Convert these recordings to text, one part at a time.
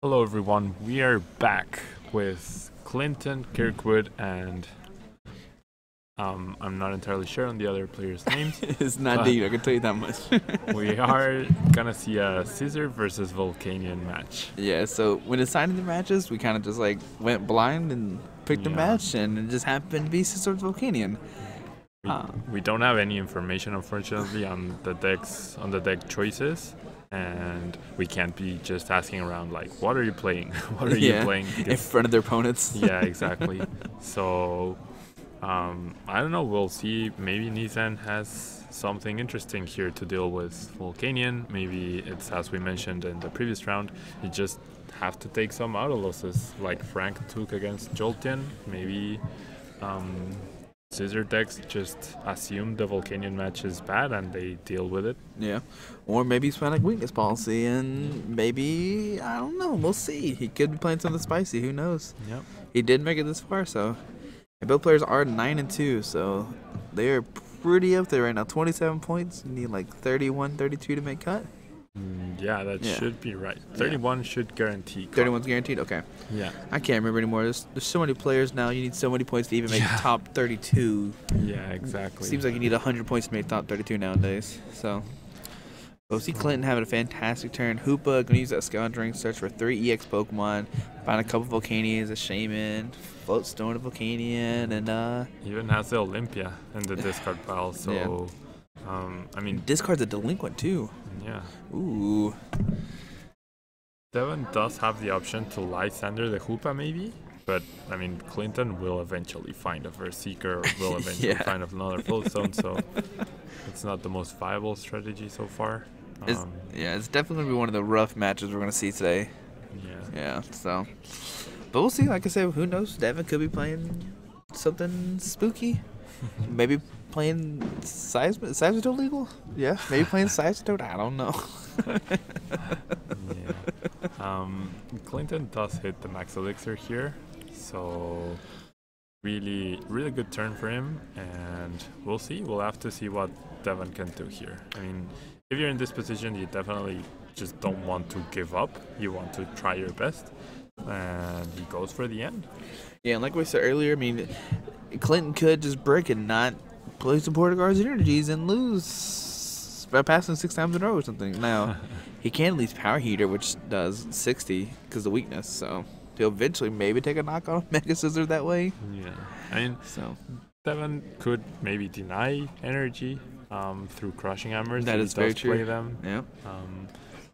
Hello everyone, we are back with Clinton, Kirkwood, and I'm not entirely sure on the other players' names. It's not deep, I can tell you that much. We are gonna see a Scissor versus Volcanian match. Yeah, so when deciding the matches, we kind of just like went blind and picked a match, and it just happened to be Scissor Volcanian. We don't have any information, unfortunately, on the deck choices, and we can't be just asking around like, "What are you playing? What are you playing?" in front of their opponents. Yeah, exactly. So I don't know. We'll see. Maybe Nissan has something interesting here to deal with Volcanian. Maybe it's, as we mentioned in the previous round, you just have to take some auto losses, like Frank took against Jolteon. Maybe Scissor decks just assume the Volcanian match is bad and they deal with it. Yeah, or maybe he's playing like weakness policy, and maybe, I don't know. We'll see. He could be playing something spicy. Who knows? Yep. He did make it this far, so. And both players are 9-2, so they are pretty up there right now. 27 points. You need like 31, 32 to make cut. Yeah, that should be right. 31 should guarantee. 31's guaranteed? Okay. Yeah. I can't remember anymore. There's so many players now. You need so many points to even make top 32. Yeah, exactly. Seems like you need 100 points to make top 32 nowadays. So, we'll see Clinton having a fantastic turn. Hoopa going to use that Scavenging Search for 3 EX Pokemon. Find a couple Volcanians, a Shaman, Float Stone, a Volcanian, and even has the Olympia in the discard pile. So, I mean, discard's a delinquent too. Yeah. Ooh. Devon does have the option to Lysander the Hoopa maybe, but I mean Clinton will eventually find a Verse Seeker or will eventually find another Floatstone, so it's not the most viable strategy so far. It's definitely going to be one of the rough matches we're going to see today. Yeah, so. But we'll see. Like I said, who knows? Devon could be playing something spooky. Maybe playing Seismitoad legal? Yeah, maybe playing Seismitoad. I don't know. Clinton does hit the Max Elixir here, so really good turn for him, and we'll see. We'll have to see what Devon can do here. I mean, if you're in this position, you definitely just don't want to give up. You want to try your best, and he goes for the end. Yeah, and like we said earlier, I mean, Clinton could just brick and not play some Portuguard's energies and lose by passing 6 times in a row or something. Now, he can at least Power Heater, which does 60 because of weakness, so he'll eventually maybe take a knock on Mega Scissor that way. Yeah, I mean, Devon could maybe deny energy through Crushing Hammers. That is very true. Play them. Yeah.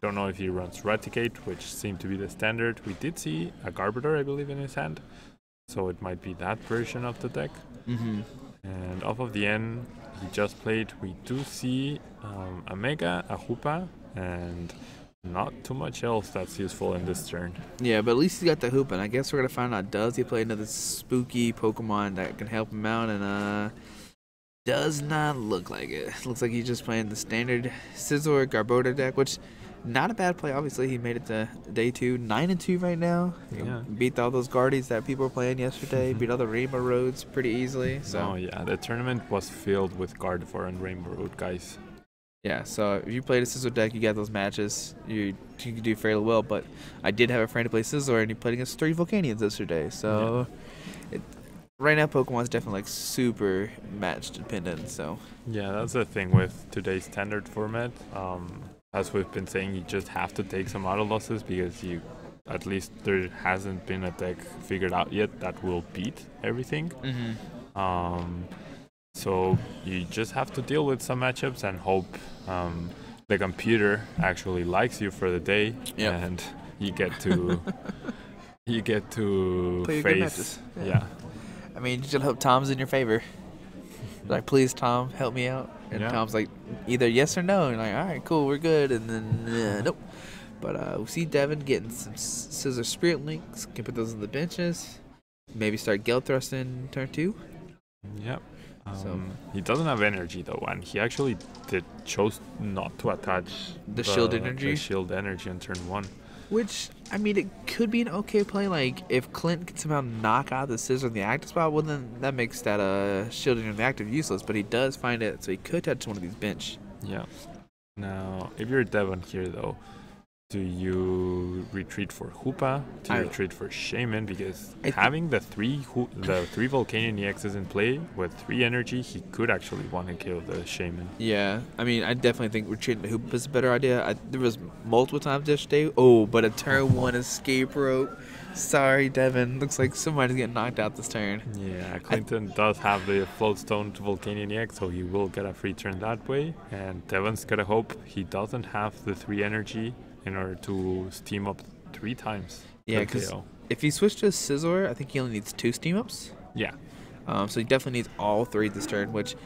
Don't know if he runs Raticate, which seemed to be the standard. We did see a Garbodor, I believe, in his hand. So it might be that version of the deck. And off of the end, he just played. We do see a Mega, a Hoopa, and not too much else that's useful in this turn. Yeah, but at least he got the Hoopa, and I guess we're going to find out, does he play another spooky Pokemon that can help him out? And does not look like it. Looks like he's just playing the standard Scizor Garbodor deck, which not a bad play. Obviously, he made it to day 2, 9-2 right now. Yeah. Beat all those Guardies that people were playing yesterday. Beat all the Rainbow Roads pretty easily. So. Oh yeah, the tournament was filled with Gardevoir and Rainbow Road guys. Yeah, so if you played a Scizor deck, you got those matches, you can do fairly well. But I did have a friend who played Scizor, and he played against 3 Volcanians yesterday. So right now, Pokemon's definitely like super match dependent. So yeah, that's the thing with today's standard format. As we've been saying, you just have to take some auto losses because at least there hasn't been a deck figured out yet that will beat everything. So you just have to deal with some matchups and hope the computer actually likes you for the day, and you get to play face. good matches. Yeah. I mean, you should hope Tom's in your favor. Like, please, Tom, help me out. And Tom's like, either yes or no. And like, all right, cool, we're good. And then, nope. But we see Devon getting some Scissor Spirit Links. Can put those on the benches. Maybe start Gale Thrust in turn 2. Yep. He doesn't have energy, though. And he actually chose not to attach the shield energy. The shield energy on turn 1. Which, I mean, it could be an okay play. Like, if Clint can somehow knock out the Scissor in the active spot, well, then that makes that shielding in the active useless. But he does find it, so he could touch one of these bench. Yeah. Now, if you're Devon here, though, Do you retreat for Hoopa? Do you retreat for Shaman? Because having the three Volcanion EXs in play with 3 energy, he could actually want to kill the Shaman. Yeah, I mean, I definitely think retreating the Hoopa is a better idea. There was multiple times yesterday. Oh, but a turn 1 escape rope. Sorry, Devin. Looks like somebody's getting knocked out this turn. Yeah, Clinton does have the Floatstone to Volcanion EX, so he will get a free turn that way. And Devin's gotta hope he doesn't have the 3 energy in order to steam up 3 times. Yeah, because if he switched to Scizor, I think he only needs 2 steam ups. Yeah. So he definitely needs all 3 this turn, which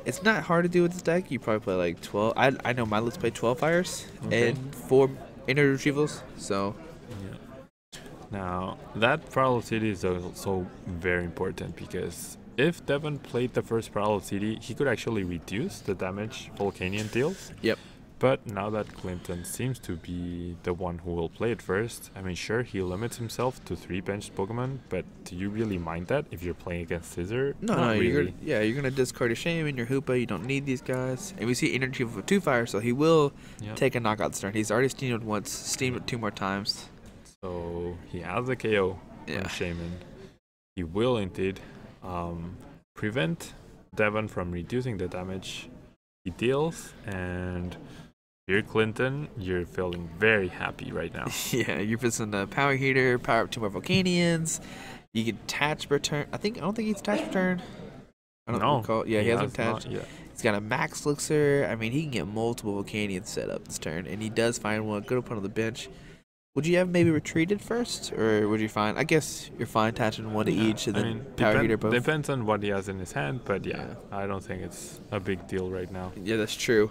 it's not hard to do with this deck. You probably play like 12. I know my list play 12 fires and 4 inner retrievals. So. Yeah. Now, that Parallel City is also very important because if Devin played the first Parallel City, he could actually reduce the damage Volcanion deals. Yep. But now that Clinton seems to be the one who will play it first, I mean, sure, he limits himself to 3 benched Pokemon, but do you really mind that if you're playing against Scizor? No, Not really. You're gonna discard your Shaman, your Hoopa. You don't need these guys. And we see energy with 2 fire, so he will take a knockout turn. He's already steamed once, steamed it 2 more times. So he has a KO on Shaman. He will indeed prevent Devon from reducing the damage he deals, and here, Clinton, you're feeling very happy right now. Yeah, you're pissing the Power Heater, power up 2 more Volcanions. You can attach per turn. I don't think he's attached per turn. I don't recall. Yeah, he hasn't attached. He's got a Max Elixir. I mean, he can get multiple Volcanions set up this turn, and he does find one good opponent on the bench. Would you have maybe retreated first, or would you find? I guess you're fine attaching 1 to each, and then Power Heater both. Depends on what he has in his hand, but I don't think it's a big deal right now. Yeah, that's true.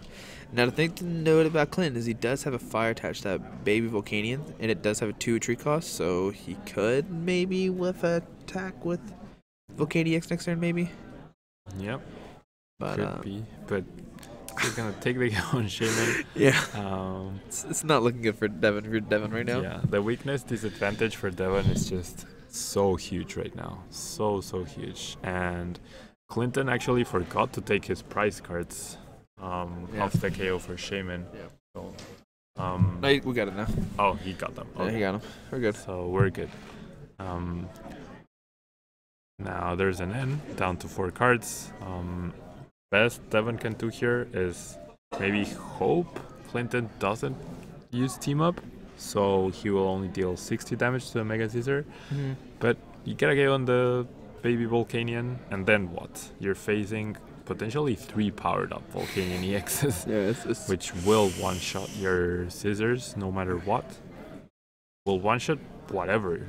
Now, the thing to note about Clinton is he does have a fire attached to that baby Volcanion, and it does have a 2 retreat cost, so he could maybe with attack with Volcanion X next turn, maybe. Yep. But, could be, but he's gonna take the on Shaman. Yeah. It's not looking good for Devin. For Devin right now. Yeah. The weakness disadvantage for Devin is just so huge right now. So huge. And Clinton actually forgot to take his prize cards off the KO for Shaman. Yeah. So, no, we got it now. Oh, he got them. Okay. Yeah, he got them. We're good. So we're good. Now there's an N down to 4 cards. Best Devon can do here is maybe hope Clinton doesn't use Team Up, so he will only deal 60 damage to the Mega Scizor. But you gotta get on the baby Volcanion, and then what? You're facing potentially 3 powered up Volcanion EXs, which will one-shot your Scizors no matter what. Will one-shot whatever.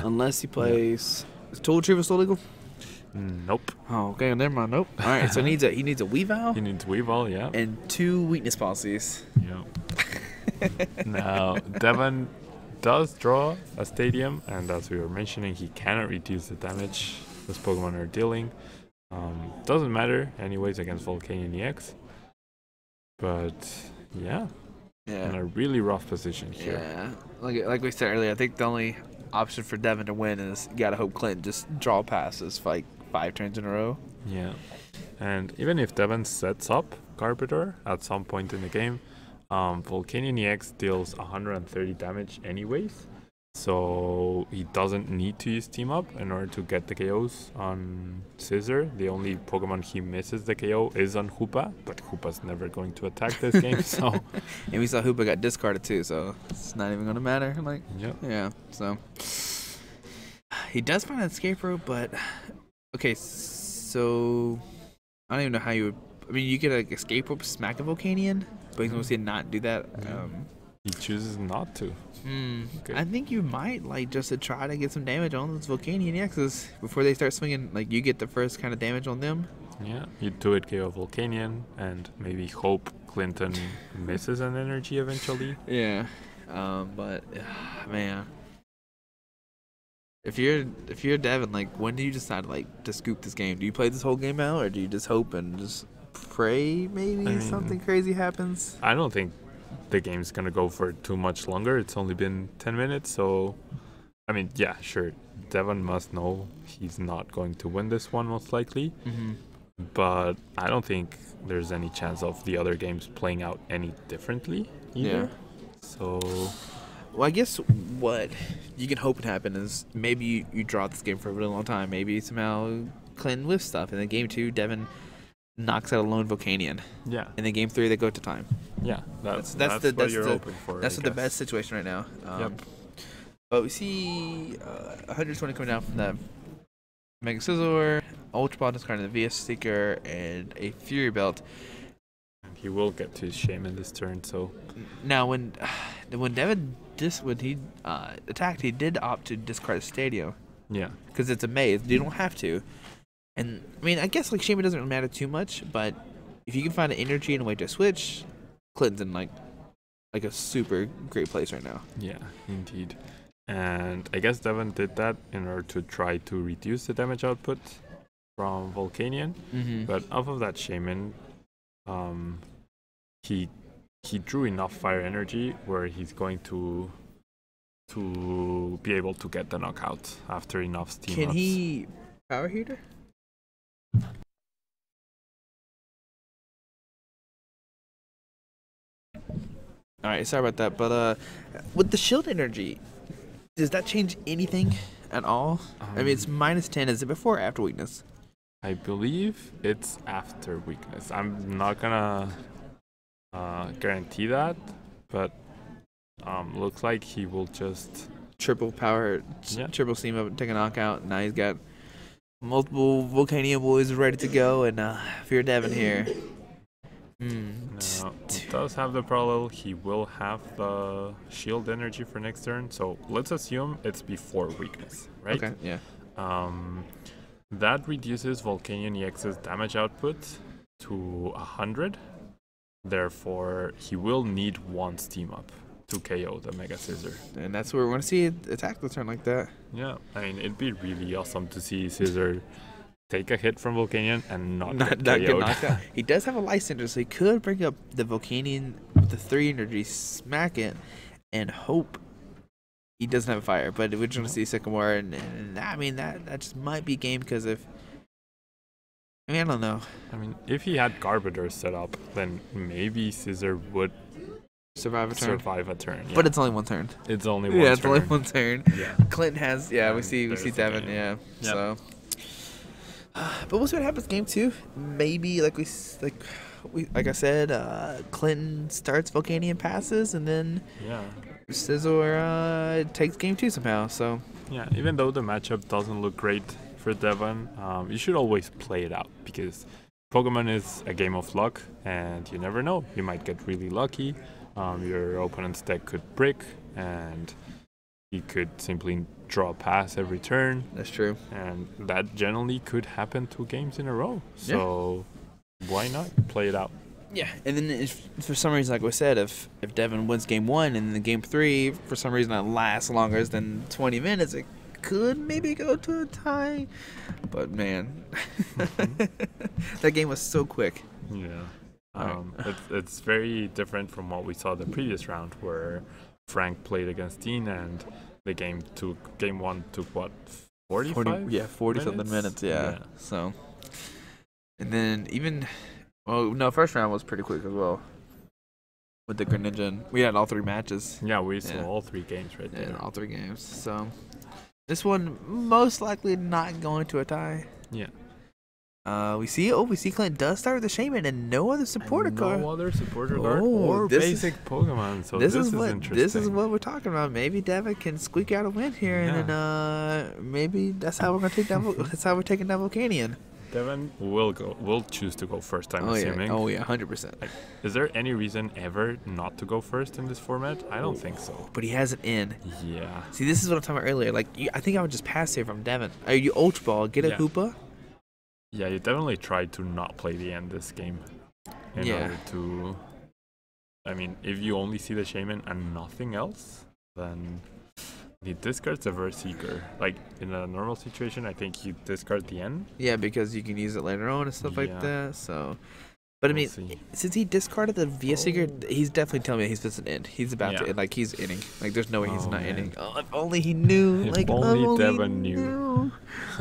Unless he plays... Is Tool Retrieval still legal? Nope. Oh, okay, never mind. Nope. All right, so he needs a Weavile. He needs Weavile, yeah. And 2 weakness policies. Yeah. Now, Devon does draw a Stadium, and as we were mentioning, he cannot reduce the damage this Pokemon are dealing. Doesn't matter, anyways, against Volcanion EX. But yeah, in a really rough position here. Yeah, like we said earlier, I think the only option for Devin to win is you gotta hope Clinton just draw passes like 5 turns in a row. Yeah, and even if Devin sets up Carpador at some point in the game, Volcanion EX deals 130 damage anyways, so he doesn't need to use Team Up in order to get the KOs on Scizor. The only Pokemon he misses the KO is on Hoopa, but Hoopa's never going to attack this game, so... And we saw Hoopa got discarded too, so it's not even going to matter. Like, yeah, so... He does find an escape rope, but... Okay, so... I don't even know how you would... I mean, you get an escape rope, smack a Volcanion, but he's going to not do that. He chooses not to. Okay. I think you might, like, just to try to get some damage on those Volcanion EXs before they start swinging. Like, you get the first kind of damage on them. Yeah, you do it KO Volcanion and maybe hope Clinton misses an energy eventually. Yeah, but man, if you're Devin, like, when do you decide like to scoop this game? Do you play this whole game out, or do you just hope and just pray maybe something crazy happens? I don't think the game's gonna go for too much longer. It's only been 10 minutes, so I mean, yeah, sure, Devon must know he's not going to win this one most likely, but I don't think there's any chance of the other games playing out any differently either. So, Well, I guess what you can hope would happen is maybe you draw this game for a really long time. Maybe somehow Clinton whiffs stuff, and then game 2, Devin knocks out a lone Volcanion. yeah. And then game 3, they go to time. Yeah, that's what you're hoping for. That's the best situation right now. Yep. But we see 120 coming down from that Mega Scizor, Ultra Ball discarding the VS Seeker, and a Fury Belt. And he will get to his Shaman this turn, so... Now, when Devin attacked, he did opt to discard a Stadio. Yeah. Because it's a maze. You don't have to. And, I mean, I guess, like, Shaman doesn't really matter too much, but if you can find an energy and a way to switch, Clinton's in, like a super great place right now. Yeah, indeed. And I guess Devin did that in order to try to reduce the damage output from Volcanion. Mm-hmm. But off of that Shaman, he drew enough fire energy where he's going to be able to get the knockout after enough steam Can ups. he power heater? All right, sorry about that. But with the shield energy, does that change anything at all? I mean, it's -10. Is it before or after weakness? I believe it's after weakness. I'm not gonna guarantee that, but looks like he will just Triple power, Yeah. triple steam up, take a knockout. Now he's got multiple Volcania boys ready to go, and Fear Devin here. No, he does have the parallel. He will have the shield energy for next turn. So let's assume it's before weakness, right? Okay, yeah. That reduces Volcanion EX's damage output to 100. Therefore, he will need one steam up to KO the Mega Scizor. And that's where we're going to see it attack the turn like that. Yeah, I mean, it'd be really awesome to see Scizor take a hit from Volcanion and not get KO'd. knocked out. He does have a Lysander, so he could bring up the Volcanion with the 3 energy, smack it, and hope he doesn't have a fire. But we're going to see Sycamore, and I mean, that just might be game because if... I mean, I don't know. I mean, if he had Garbodor set up, then maybe Scizor would Survive a turn. Yeah. But it's only one turn. It's only one Yeah, it's turn. only one turn. Yeah. Clinton has... Yeah, we see there's the Devin, game. yeah. Yep. So... But we'll see what happens game 2. Maybe like I said, Clinton starts Volcanion passes, and then Yeah. Scizor takes game 2 somehow. So Yeah, even though the matchup doesn't look great for Devon, you should always play it out because Pokemon is a game of luck, and you never know. You might get really lucky. Your opponent's deck could brick, and he could simply draw a pass every turn. that's true. And that generally could happen 2 games in a row. So why not play it out? Yeah, and then if for some reason, like we said, if Devin wins game 1 and then game 3 for some reason it lasts longer than 20 minutes, it could maybe go to a tie. But man, that game was so quick. Yeah. It's very different from what we saw the previous round where Frank played against Dean and the game 1 took what, 45? 40 something minutes, yeah. So, and then first round was pretty quick as well. With the Greninja, we had all 3 matches. Yeah, we saw all 3 games right there. Yeah, all 3 games. So, this one most likely not going to a tie. Yeah. We see Clint does start with the Shaman and no other supporter card. No other supporter card Oh, or this basic Pokemon. So this this is what interesting. this is what we're talking about. Maybe Devin can squeak out a win here, and then maybe that's how we're gonna take down. That's how we're taking down Volcanion. Devin will choose to go first. I'm assuming. Oh yeah, 100%. Like, is there any reason ever not to go first in this format? I don't think so. But he has it in. Yeah. See, this is what I'm talking about earlier. Like, I think I would just pass here from Devin. Are you Ultra Ball? Get a Hoopa. Yeah, you definitely tried to not play the end this game in order to... I mean, if you only see the Shaman and nothing else, then he discards the Seeker. Like, in a normal situation, I think you discard the end. Yeah, because you can use it later on and stuff like that, so... But I mean, see. Since he discarded the VS Seeker, he's definitely telling me he's just an end. He's about to, like, he's inning. Like, there's no way he's not inning. Oh, if only he knew. If like, only Devin knew.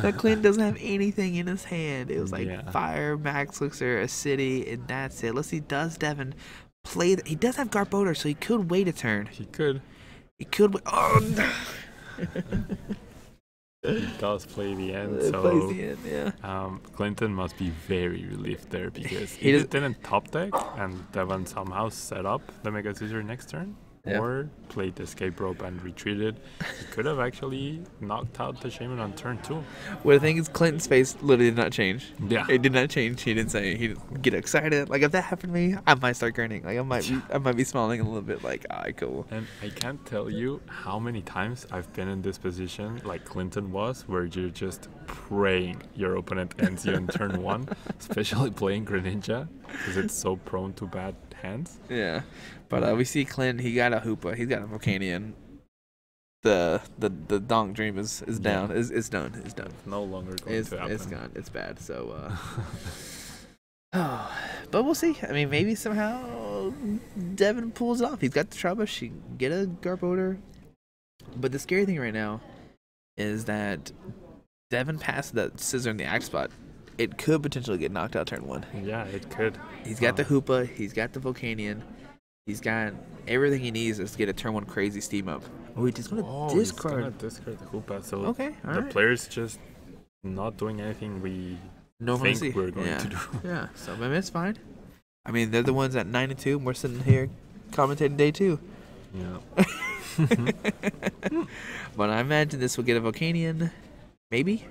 That Clint doesn't have anything in his hand. It was like Yeah. Fire, Max Elixir, a city, and that's it. Let's see, does Devin play. He does have Garbodor, so he could wait a turn. He could. He could. Oh no. He does play the end, It so plays the end, yeah. Clinton must be very relieved there because He if it didn't top deck and Devon somehow set up the Mega Scissor next turn, Yeah. or played the escape rope and retreated, he could have actually knocked out the Shaman on turn 2. Well, the thing is, Clinton's face literally did not change. Yeah. It did not change. He didn't say. He didn't get excited. Like, if that happened to me, I might start grinning. Like, I might be smiling a little bit. Like, alright, cool. And I can't tell you how many times I've been in this position, like Clinton was, where you're just praying your opponent ends you in turn 1, especially playing Greninja, because it's so prone to bad hands. Yeah, but we see Clinton. He got a Hoopa. He's got a Volcanion. The Donk Dream is down. Yeah. It's done. It's done. It's no longer going to happen. It's gone. It's bad. So, but we'll see. I mean, maybe somehow Devin pulls it off. He's got the Trubbish. He can get a Garbodor. But the scary thing right now is that Devin passed that Scissor in the Axe spot. It could potentially get knocked out turn 1. Yeah, it could. He's got the Hoopa. He's got the Volcanion. He's got everything he needs is to get a turn 1 crazy steam up. Oh, he's going to discard. He's going to discard the Hoopa. So Okay, all the right. player's just not doing anything we Normally think see. we're going to do. Yeah, so maybe it's fine. I mean, they're the ones at 9-2, and we're sitting here commentating day 2. Yeah. But I imagine this will get a Volcanion. Maybe.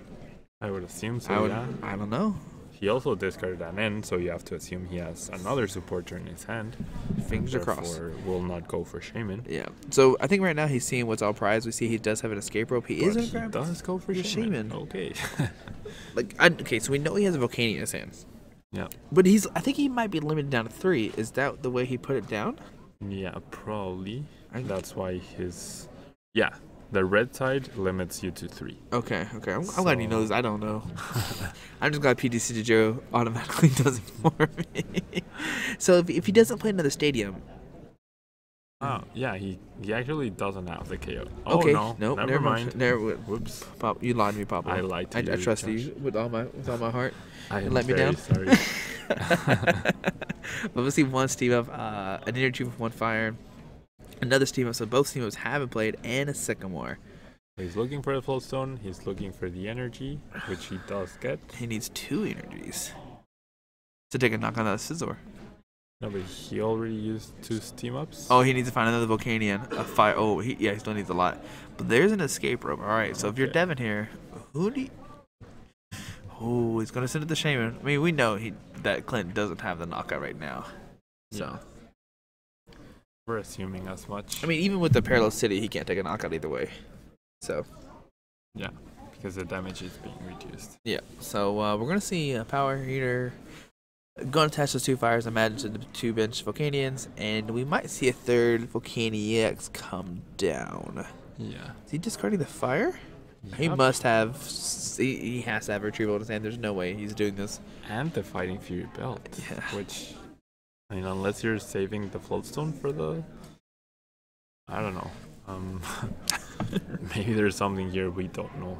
I would assume so, yeah. I don't know. He also discarded an N, so you have to assume he has another supporter in his hand. Fingers and crossed. therefore will not go for Shaman. Yeah. So I think right now he's seeing what's all prize. We see he does have an escape rope. He But is going to he grab does go for the Shaman. Shaman. Okay. Okay, so we know he has a Volcanion in his hands. Yeah. But I think he might be limited down to 3. Is that the way he put it down? Yeah, probably. I- That's why his... Yeah, the red side limits you to 3. Okay. I'm glad he knows. I don't know. I'm just glad PTC Joe automatically does it for me. So if he doesn't play another stadium... Oh, yeah, he actually doesn't have the KO. Oh, Okay, no. nope, Never mind. Whoops. Pop, you lied to me, Papa. I lied to I you, trust Josh. you with all my heart. I am let me very down. sorry. But we'll see one steam up, an energy with 1 fire, another steam up. So both steam ups haven't played, and a Sycamore. He's looking for the Floatstone. He's looking for the energy, which he does get. He needs 2 energies to take a knock on that Scizor. No, but he already used 2 steam ups. Oh, he needs to find another Volcanion. A fire. Oh, he still needs a lot. But there's an escape rope. All right. So if you're Okay. Devin here, who do you... Oh, he's gonna send it to Shaman. I mean, we know that Clinton doesn't have the knockout right now. So We're assuming as much. I mean, even with the Parallel City, he can't take a knockout either way. So Yeah, because the damage is being reduced. yeah. So we're gonna see a Power Heater. Gonna attach those 2 fires, imagine, to the 2 bench Volcanions, and we might see a 3rd Volcanion EX come down. Yeah. Is he discarding the fire? He Yep. must have. He has to have retrieval in his hand. There's no way he's doing this. And the Fighting Fury belt. Yeah. Which, I mean, unless you're saving the Floatstone for the... I don't know. Maybe there's something here we don't know.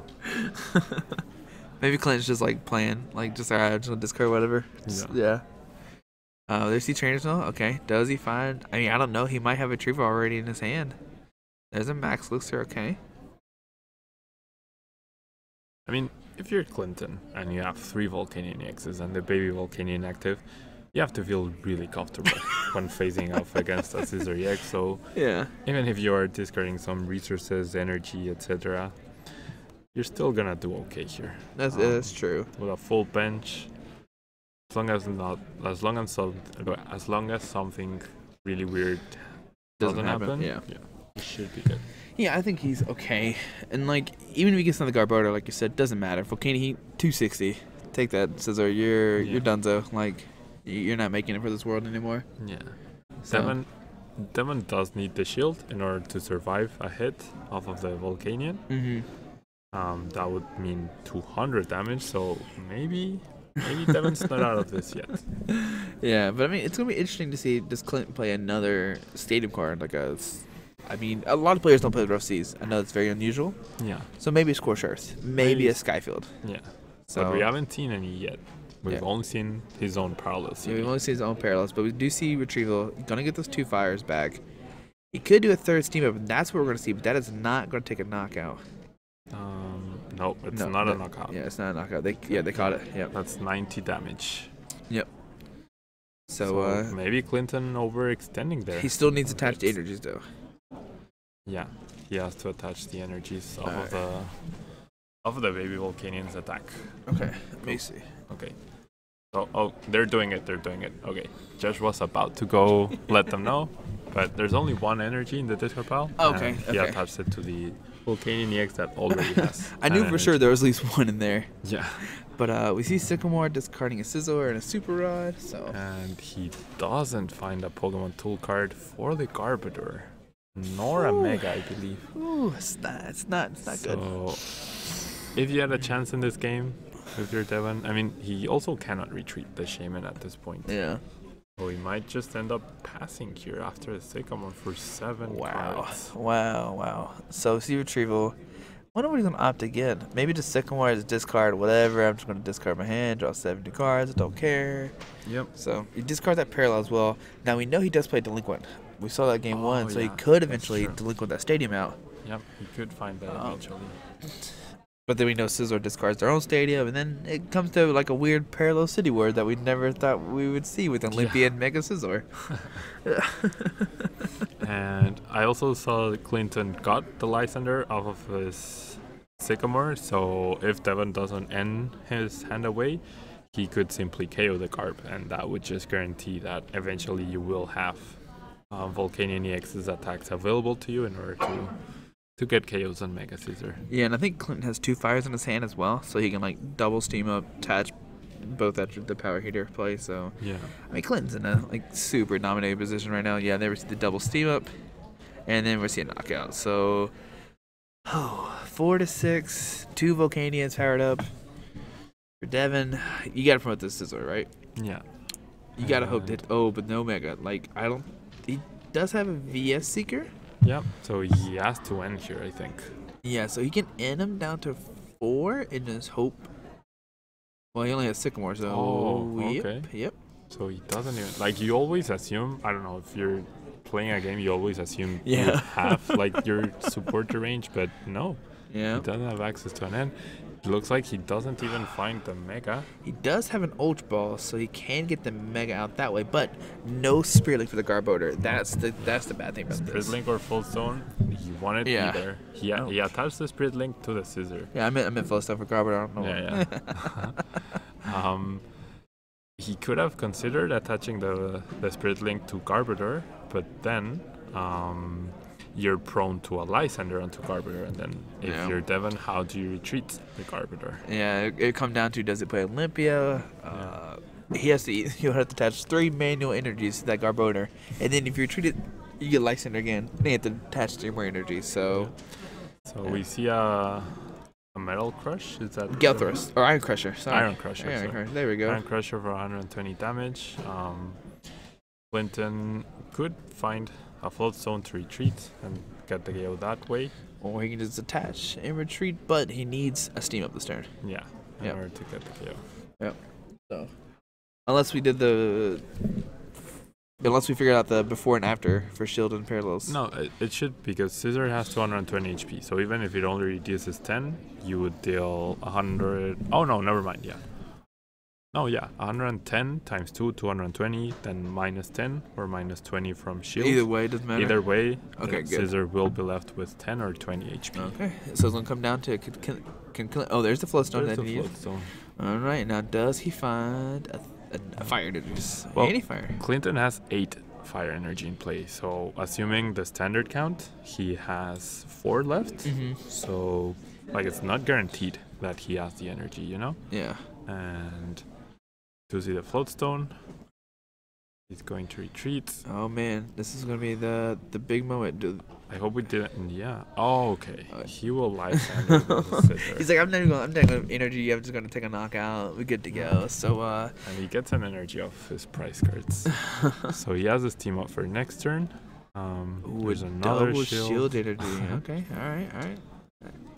Maybe Clint's just like playing, like just alright, just gonna discard whatever. Yeah. There's the trainers now. Okay, does he find? I mean, I don't know. He might have a retrieval already in his hand. There's a Max Luxor. Okay. I mean, if you're Clinton and you have 3 Volcanion X's and the baby Volcanion active, you have to feel really comfortable when facing off against a Scissor EX. So Yeah. even if you are discarding some resources, energy, etc., you're still gonna do okay here. That's true. With a full bench, as long as something really weird doesn't happen, Yeah. it should be good. Yeah, I think he's okay. And like, even if he gets another Garbodor, like you said, doesn't matter. Volcanion Heat 260. Take that, Scissor. You're donezo. Like, you're not making it for this world anymore. Yeah. So- Devon does need the shield in order to survive a hit off of the Volcanion. Mm-hmm. That would mean 200 damage, so maybe Devon's not out of this yet. Yeah, but I mean, it's gonna be interesting to see does Clint play another stadium card I mean, a lot of players don't play the Rough Seas. I know it's very unusual. Yeah. So maybe a Scorched Earth, maybe a Skyfield. Yeah. So But we haven't seen any yet. We've only seen his own parallels. Yeah, we've only seen his own parallels, but we do see Retrieval. He's gonna get those 2 fires back. He could do a 3rd steam up, and that's what we're gonna see. But that is not gonna take a knockout. No, it's not a knockout. Yeah, it's not a knockout. They caught it. Yep. That's 90 damage. Yep. So maybe Clinton overextending there. He still needs attached energies though. Yeah, he has to attach the energies of the baby Volcanian's attack. Okay, let me see. Okay. Oh, they're doing it. Okay, Josh was about to go let them know, but there's only 1 energy in the discard pile. Okay. He attached it to the Volcanian EX that already has. I knew for sure there was at least 1 in there. Yeah. But we see Sycamore discarding a Scizor and a Super Rod. And he doesn't find a Pokemon tool card for the Garbodor, nor a Mega, I believe. Ooh, it's not good. So, if you had a chance in this game with your Devon, I mean, he also cannot retreat the Shaman at this point. Yeah. So he might just end up passing here after the Sycamore for 7 cards. Wow. So see Retrieval. I wonder what he's going to opt again. Maybe just Sycamore as discard, whatever. I'm just going to discard my hand, draw 7 new cards. I don't care. Yep. So he discards that Parallel as well. Now we know he does play Delinquent. We saw that game 1, so he could eventually Delinquent that Stadium out. Yep, he could find that eventually. But then we know Scizor discards their own Stadium, and then it comes to like a weird Parallel City Ward that we never thought we would see with Olympian Mega Scizor. And I also saw Clinton got the Lysander off of his Sycamore, so if Devon doesn't end his hand away, he could simply KO the Garb, and that would just guarantee that eventually you will have Volcanion EX's attacks available to you in order to get KOs on Mega Scizor. Yeah, and I think Clinton has 2 fires in his hand as well, so he can like double steam up, attach both at the power heater play. So yeah, I mean Clinton's in a like super dominated position right now. Yeah, there we see the double steam up, and then we're seeing knockout. So 4 to 6, 2 Volcanions powered up. For Devon, you gotta promote this Scizor, right? Yeah. You gotta hope that but no Mega. Like he does have a VS Seeker. Yep, so he has to end here, I think. Yeah, so he can end him down to 4 and just hope. Well, he only has Sycamore, so yep. So he doesn't even, like, you always assume, I don't know, if you're playing a game, you always assume you have, like, your support range, but no. Yeah. He doesn't have access to an end. It looks like he doesn't even find the Mega. He does have an Ultra Ball, so he can get the Mega out that way, but no Spirit Link for the Garbodor. That's the bad thing about Spirit this. Link or Full Stone, he wanted either. He attached the Spirit Link to the Scizor. Yeah, I meant Full Stone for Garbodor. I don't know. Yeah. He could have considered attaching the Spirit Link to Garbodor, but then you're prone to a Lysander onto Garbodor, and then if you're Devon, how do you retreat the Garbodor? Yeah, it come down to, does it play Olympia? He'll have to attach 3 manual energies to that Garbodor, and then if you retreat it, you get Lysander again. Then you have to attach 3 more energies. So we see a Metal Crush. Is that Gale Thrust or Iron Crusher? Sorry, Iron Crusher. There we go. Iron Crusher for 120 damage. Clinton could find a Float Stone to retreat and get the KO that way. Or he can just attach and retreat, but he needs a Steam up this turn. Yeah, in order to get the KO. Yep. So, unless we figured out the before and after for Shield and Parallels. No, it should, because Scizor has 220 HP. So even if it only reduces 10, you would deal 100. Oh no, never mind. Yeah. No, yeah, 110 times 2, 220, then minus 10 or minus 20 from Shield. Either way, doesn't matter. Either way, okay, the Scizor will be left with 10 or 20 HP. Okay, so it's going to come down to, there's the Float Stone that he needs. All right, now does he find a fire energy? Well, any fire? Clinton has 8 fire energy in play, so assuming the standard count, he has 4 left. Mm-hmm. So, like, it's not guaranteed that he has the energy, you know? Yeah. And to see the Float Stone, he's going to retreat. Oh man, this is gonna be the big moment. I hope we didn't. Yeah. Oh, okay. He will Lysander. He's like, I'm not gonna energy. I'm just gonna take a knockout. We're good to go. So and he gets an energy off his price cards. So he has his team up for next turn. There's another shield energy. Okay. All right.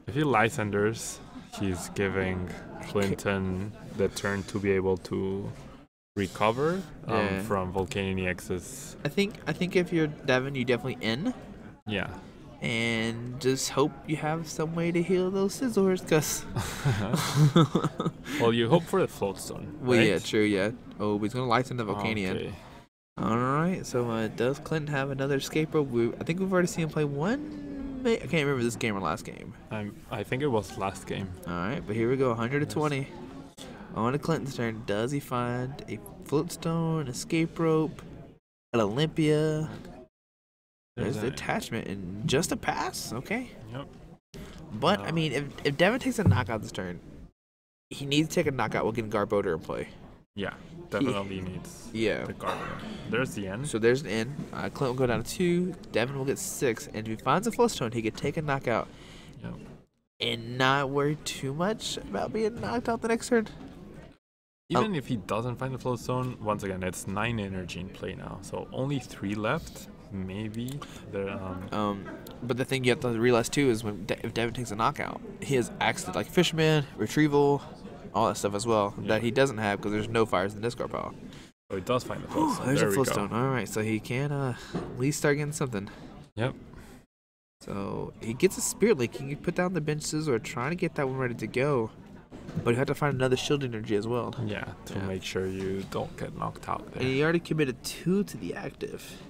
If he Lysanders, he's giving Clinton the turn to be able to recover Yeah. from Volcanion EX's. I think if you're Devin, you definitely in. Yeah. And just hope you have some way to heal those scissors, cause. Well, you hope for the float stone. Well, right? yeah, true, yeah. Oh, he's gonna lighten the Volcanion. Okay. All right. So does Clinton have another escape rope? I think we've already seen him play one. I can't remember this game or last game. I think it was last game. All right, but here we go. 120. On to Clinton's turn. Does he find a floatstone, escape rope, an Olympia? There's the attachment and just a pass. Okay. Yep. But I mean, if Devin takes a knockout this turn, he needs to take a knockout with getting Garbodor in play. Yeah, definitely needs Yeah. the Garbodor. There's the end. So there's an N. Clint will go down to 2. Devin will get 6. And if he finds a floatstone, he could take a knockout Yep. and not worry too much about being knocked out the next turn. Even if he doesn't find the float stone, once again, it's 9 energy in play now. So only 3 left. Maybe. But the thing you have to realize too is if Devin takes a knockout, he has access to like Fisherman, Retrieval, all that stuff as well that he doesn't have because there's no fires in the discard pile. So he does find the float stone. There's there a we float go. stone. All right, so he can at least start getting something. Yep. So he gets a Spirit Link. He can put down the benches or trying to get that one ready to go. But you have to find another shield energy as well. Yeah, to make sure you don't get knocked out there. And he already committed 2 to the active.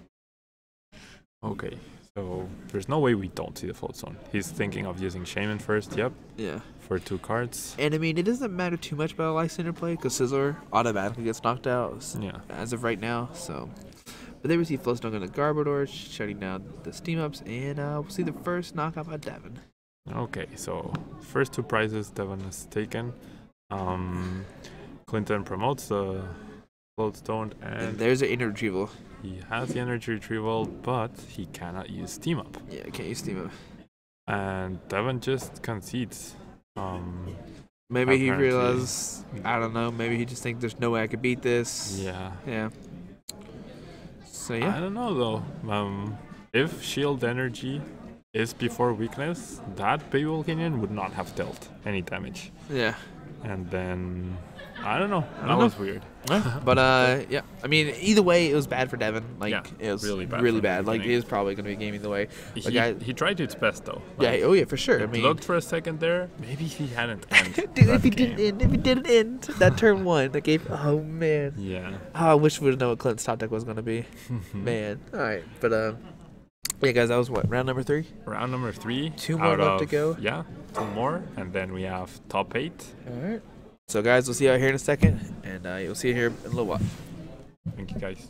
Okay, so there's no way we don't see the float stone. He's thinking of using Shaman first, yep, Yeah. for 2 cards. And I mean, it doesn't matter too much about a Life Center play because Scizor automatically gets knocked out Yeah. as of right now. So, but then we see Floatstone on the Garbodor, shutting down the Steam Ups, and we'll see the first knockout by Devin. Okay, so first 2 prizes Devon has taken. Clinton promotes the float stone And there's an inner retrieval. he has the energy retrieval, but he cannot use Team Up. Yeah, can't use Steam Up. And Devon just concedes. Maybe he Apparently. realizes, I don't know, maybe he just thinks there's no way I could beat this. Yeah. Yeah. So, I yeah. don't know though. If Shield Energy is before weakness, that Baby Volcanion would not have dealt any damage. Yeah. And then, I don't know. That was weird. But, yeah. I mean, either way, it was bad for Devin. Like, Yeah, it was really bad Really from the bad. Like, it beginning. is probably going to be a game either way. He tried his best though. Yeah, Like, oh yeah, for sure. I it mean, looked for a second there. Maybe he hadn't ended dude, that if he game. didn't end that turn 1, that gave. Oh man. Yeah. Oh, I wish we would have known what Clinton's top deck was gonna be. Man. All right, but yeah, guys, that was what round number 3. Round number 3. 2 more out left to of- go. Yeah, 2 more, and then we have top 8. All right. So guys, we'll see you out here in a second, and you'll see you here in a little while. Thank you guys.